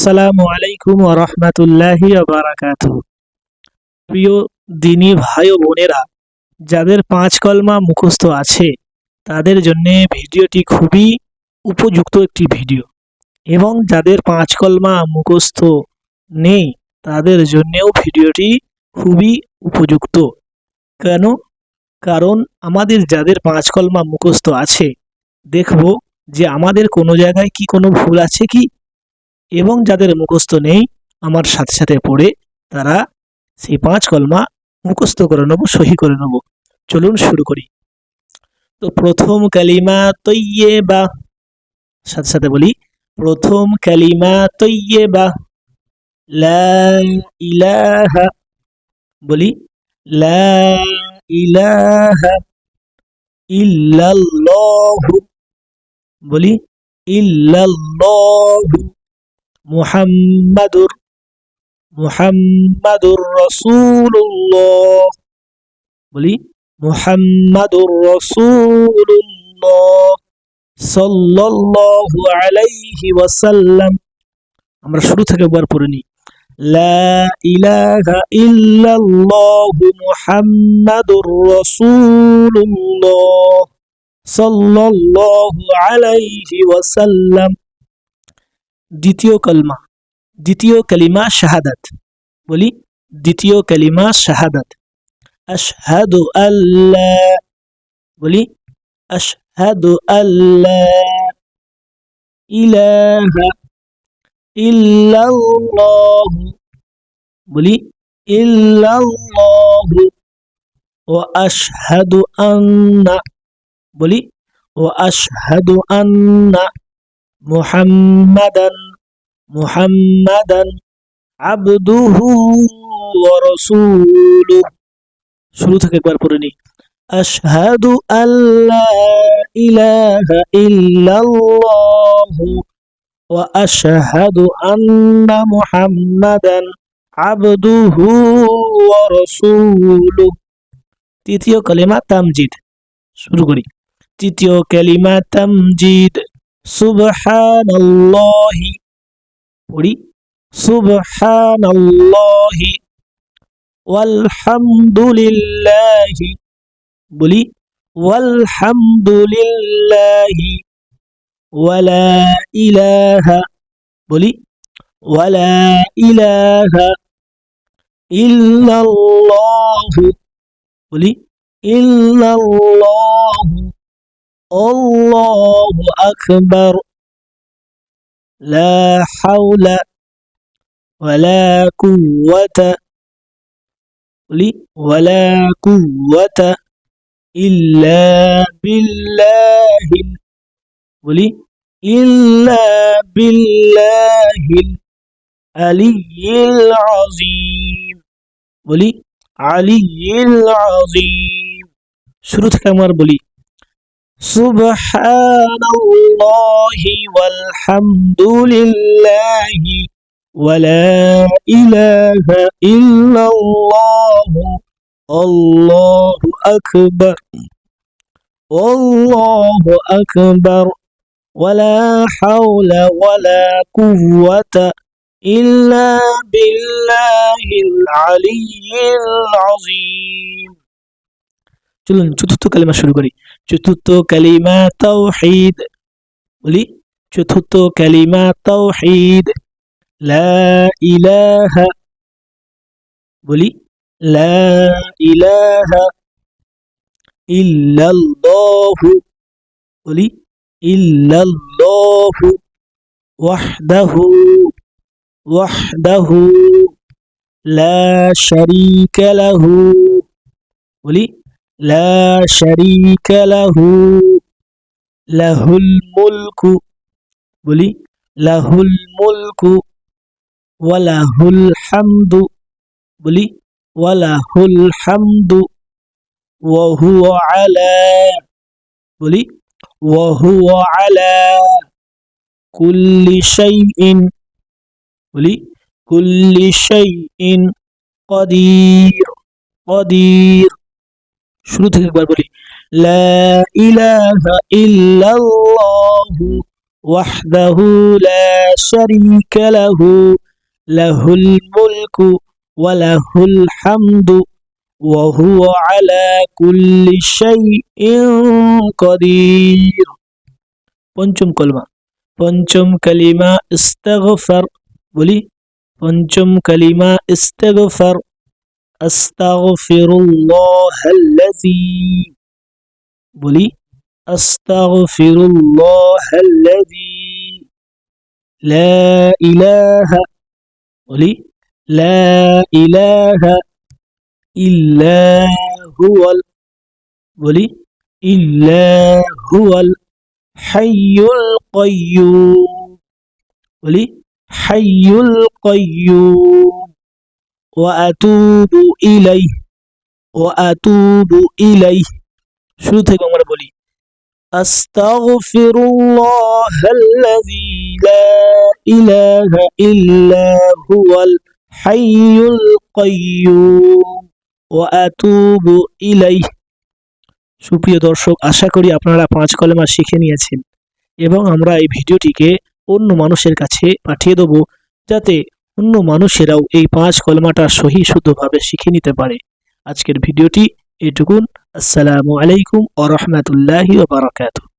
আসসালামু আলাইকুম ওয়া রাহমাতুল্লাহি ওয়া বারাকাতুহু। প্রিয় দিনী ভাই ও বোনেরা, যাদের ৫ কলমা মুখস্থ আছে তাদের জন্যে ভিডিওটি খুবই উপযুক্ত একটি ভিডিও, এবং যাদের ৫ কলমা মুখস্থ নেই তাদের জন্যেও ভিডিওটি খুবই উপযুক্ত। কেন? কারণ আমাদের যাদের ৫ কলমা মুখস্থ আছে, দেখব যে আমাদের কোনো জায়গায় কি কোনো ভুল আছে কি, এবং যাদের মুখস্থ নেই আমার সাথে সাথে পড়ে তারা সেই ৫ কলমা মুখস্থ করে নেব, সহি করে নেব। চলুন শুরু করি। তো প্রথম কালিমা তৈয়্যেবা, সাথে সাথে বলি প্রথম কালিমা তৈয়্যেবা। লা ইলাহা, বলি লা ইলাহা ইল্লাল্লাহু, বলি ইল্লাল্লাহু। মুহাম্মাদুর, মুহাম্মাদুর রাসূলুল্লাহ, বলি মুহাম্মাদুর রাসূলুল্লাহ সাল্লাল্লাহু আলাইহি ওয়াসাল্লাম। আমরা শুরু থেকে একবার পড়ে নিই। লা ইলাহা ইল্লাল্লাহু মুহাম্মাদুর রাসূলুল্লাহ সাল্লাল্লাহু আলাইহি ওয়াসাল্লাম। দ্বিতীয় কলমা, দ্বিতীয় কালিমা শাহাদাত, বলি দ্বিতীয় কালিমা শাহাদাত। আশহাদু আল্লা, বলি আশহাদু আল্লা ইলাহা ইল্লাল্লাহু, বলি ইল্লাল্লাহু। ওয়া আশহাদু আন্না, বলি ওয়া আশহাদু আন্না মুহাম্মাদান, মুহাম্মাদান আবদুহু ওয়া রাসূলুহু। শুরু থেকে একবার পড়ে নিই। আশহাদু আল্লা ইলাহা ইল্লাল্লাহু ওয়া আশহাদু আন্না মুহাম্মাদান আবদুহু ওয়া রাসূলুহু। তৃতীয় কালিমা তামজিদ, শুরু করি। তৃতীয় কালিমা তামজিদ। সুবহানাল্লাহি, পড়ি সুবহানাল্লাহি ওয়ালহামদুলিল্লাহি, বলি ওয়ালহামদুলিল্লাহি। ওয়ালা ইলাহা, বলি ওয়ালা ইলাহা ইল্লাল্লাহু, বলি ইল্লাল্লাহু। আল্লাহু আকবার। লা হাওলা ওয়ালা কুওয়াতা, বলি ওয়ালা কুওয়াতা ইল্লা বিল্লাহিল, বলি ইল্লা বিল্লাহিল আলিয়্যিল আযীম, বলি আলিয়্যিল আযীম। শুরু থেকে আমার বলি সুবহানাল্লাহি ওয়ালহামদুলিল্লাহি ওয়ালা ইলাহা ইল্লাল্লাহু আল্লাহু আকবার, আল্লাহু আকবার। ওয়ালা হাওলা ওয়ালা কুওয়াতা ইল্লা বিল্লাহিল আলিয়্যিল আযীম। চলুন চতুর্থ কালিমা শুরু করি। চতুর্থ কালিমা তাওহীদ, বলি চতুর্থ কালিমা তাওহীদ। লা ইলাহা, বলি লা ইলাহা ইল্লাল্লাহু, বলি ইল্লাল্লাহু। ওয়াহদাহু, ওয়াহদাহু লা শারীকা লাহু, বলি লা শারীকা লাহু। লাহুল মুলকু, বলি লাহুল মুলকু। ওয়ালাহুল হামদু, বলি ওয়ালাহুল হামদু। ওয়াহুয়া আলা, বলি ওয়াহুয়া আলা কুল্লি শাইইন, বলি কুল্লি শাইইন কাদির, কাদির। শুরু থেকে একবার বলি লা ইলাহা ইল্লাল্লাহু وحده لا شريك له له الملك وله الحمد وهو على كل شيء قدير পঞ্চম কলমা পঞ্চম কালিমা ইস্তিগফার বলি পঞ্চম কালিমা ইস্তিগফার আস্তাগফিরুল্লাহাল্লাযী বলি আস্তাগফিরুল্লাহাল্লাযী লা ইলাহা বলি লা ইলাহা ইল্লা হুয়াল বলি ইল্লা হুয়াল হাইয়ুল কাইয়্যুম বলি হাইয়ুল কাইয়্যুম ওয়া আতুবু ইলাইহি ওয়া আতুবু ইলাইহি শুরু থেকে আমরা বলি আস্তাগফিরুল্লাহাল্লাযী লা ইলাহা ইল্লা হুয়াল হাইয়ুল কাইয়্যুম ওয়া আতুবু ইলাইহি সুপ্রিয় দর্শক, আশা করি আপনারা 5 কলেমা শিখে নিয়েছেন এবং আমরা এই ভিডিওটিকে অন্য মানুষের কাছে পাঠিয়ে দেব যাতে অন্য মানুষেরাও এই 5 কলেমাটা সহি শুদ্ধভাবে শিখে নিতে পারে। আজকের ভিডিওটি এটুকুন। আসসালামু আলাইকুম ওয়া রাহমাতুল্লাহি ওয়া বারাকাতুহু।